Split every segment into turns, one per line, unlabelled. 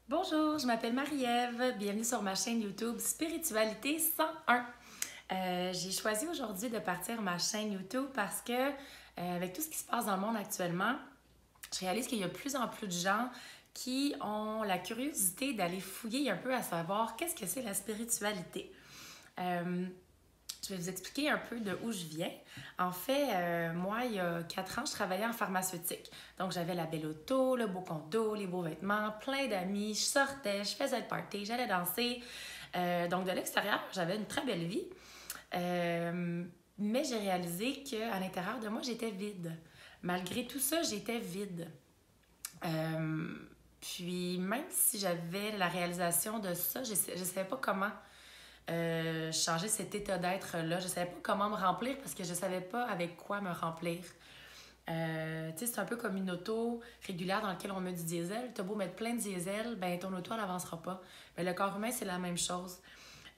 Bonjour, je m'appelle Marie-Ève. Bienvenue sur ma chaîne YouTube Spiritualité 101. J'ai choisi aujourd'hui de partir ma chaîne YouTube parce que, avec tout ce qui se passe dans le monde actuellement, je réalise qu'il y a de plus en plus de gens qui ont la curiosité d'aller fouiller un peu à savoir qu'est-ce que c'est la spiritualité. Je vais vous expliquer un peu de où je viens. En fait, moi, il y a 4 ans, je travaillais en pharmaceutique. Donc, j'avais la belle auto, le beau condo, les beaux vêtements, plein d'amis. Je sortais, je faisais le party, j'allais danser. Donc, de l'extérieur, j'avais une très belle vie. Mais j'ai réalisé qu'à l'intérieur de moi, j'étais vide. Malgré tout ça, j'étais vide. Puis, même si j'avais la réalisation de ça, je ne savais pas comment changer cet état d'être-là. Je ne savais pas comment me remplir parce que je ne savais pas avec quoi me remplir. Tu sais, c'est un peu comme une auto régulière dans laquelle on met du diesel. Tu as beau mettre plein de diesel, ben ton auto, elle n'avancera pas. Mais le corps humain, c'est la même chose.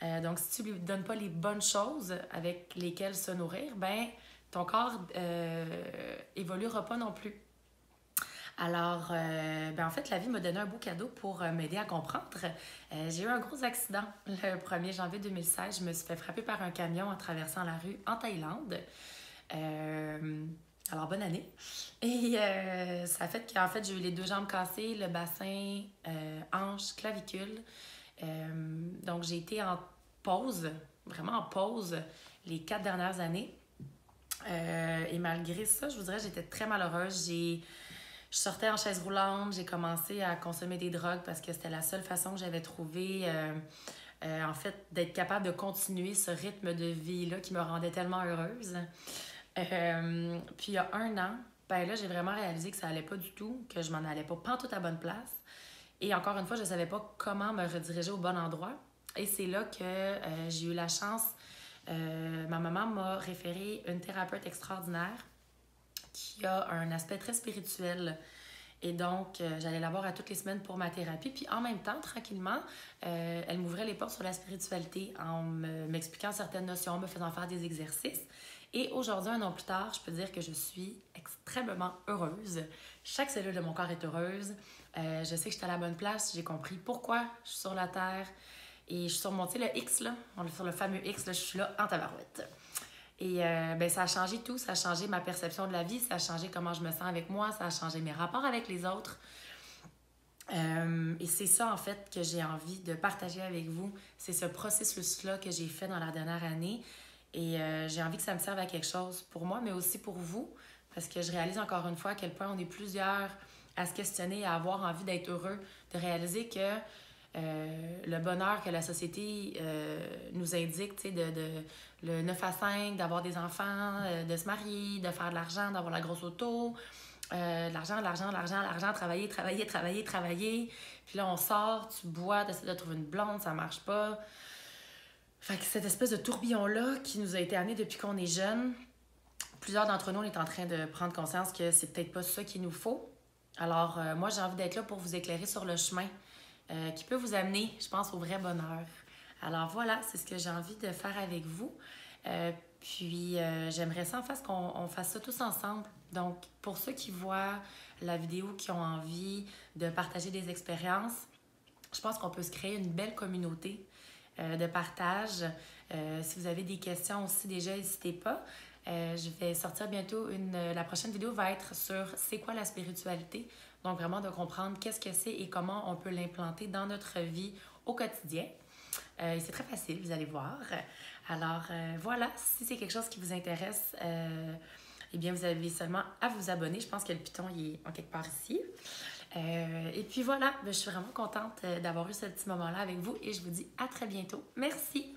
Donc, si tu lui donnes pas les bonnes choses avec lesquelles se nourrir, ben ton corps évoluera pas non plus. Alors, en fait, la vie m'a donné un beau cadeau pour m'aider à comprendre. J'ai eu un gros accident le 1er janvier 2016. Je me suis fait frapper par un camion en traversant la rue en Thaïlande. Alors, bonne année. Et ça a fait qu'en fait, j'ai eu les 2 jambes cassées, le bassin, hanche, clavicule. Donc, j'ai été en pause, vraiment en pause, les 4 dernières années. Et malgré ça, je vous dirais, j'étais très malheureuse. Je sortais en chaise roulante, j'ai commencé à consommer des drogues parce que c'était la seule façon que j'avais trouvé, en fait, d'être capable de continuer ce rythme de vie-là qui me rendait tellement heureuse. Puis il y a 1 an, ben là, j'ai vraiment réalisé que ça allait pas du tout, que je m'en allais pas pantoute à bonne place. Et encore une fois, je savais pas comment me rediriger au bon endroit. Et c'est là que j'ai eu la chance, ma maman m'a référé une thérapeute extraordinaire qui a un aspect très spirituel. Et donc, j'allais la voir à toutes les semaines pour ma thérapie. Puis en même temps, tranquillement, elle m'ouvrait les portes sur la spiritualité en m'expliquant certaines notions, me faisant faire des exercices. Et aujourd'hui, 1 an plus tard, je peux dire que je suis extrêmement heureuse. Chaque cellule de mon corps est heureuse. Je sais que je suis à la bonne place. J'ai compris pourquoi je suis sur la Terre. Et je suis sur mon, tu sais, le X, là. Sur le fameux X, là, je suis là en tabarouette. Et ça a changé tout. Ça a changé ma perception de la vie. Ça a changé comment je me sens avec moi. Ça a changé mes rapports avec les autres. Et c'est ça, en fait, que j'ai envie de partager avec vous. C'est ce processus-là que j'ai fait dans la dernière année. Et j'ai envie que ça me serve à quelque chose pour moi, mais aussi pour vous. Parce que je réalise encore une fois à quel point on est plusieurs à se questionner, à avoir envie d'être heureux, de réaliser que le bonheur que la société nous indique, tu sais, le 9 à 5, d'avoir des enfants, de se marier, de faire de l'argent, d'avoir la grosse auto, l'argent, travailler, travailler, travailler, travailler. Puis là, on sort, tu bois, tu essaies de trouver une blonde, ça marche pas. Fait que cette espèce de tourbillon-là qui nous a été amené depuis qu'on est jeune, plusieurs d'entre nous, on est en train de prendre conscience que c'est peut-être pas ça qu'il nous faut. Alors, moi, j'ai envie d'être là pour vous éclairer sur le chemin qui peut vous amener, je pense, au vrai bonheur. Alors voilà, c'est ce que j'ai envie de faire avec vous. Puis j'aimerais ça en fait qu'on fasse ça tous ensemble. Donc, pour ceux qui voient la vidéo, qui ont envie de partager des expériences, je pense qu'on peut se créer une belle communauté de partage. Si vous avez des questions aussi, déjà, n'hésitez pas. Je vais sortir bientôt la prochaine vidéo va être sur c'est quoi la spiritualité. Donc vraiment de comprendre qu'est-ce que c'est et comment on peut l'implanter dans notre vie au quotidien. Et c'est très facile, vous allez voir. Alors voilà, si c'est quelque chose qui vous intéresse, eh bien vous avez seulement à vous abonner. Je pense que le piton il est en quelque part ici. Et puis voilà, je suis vraiment contente d'avoir eu ce petit moment-là avec vous et je vous dis à très bientôt. Merci!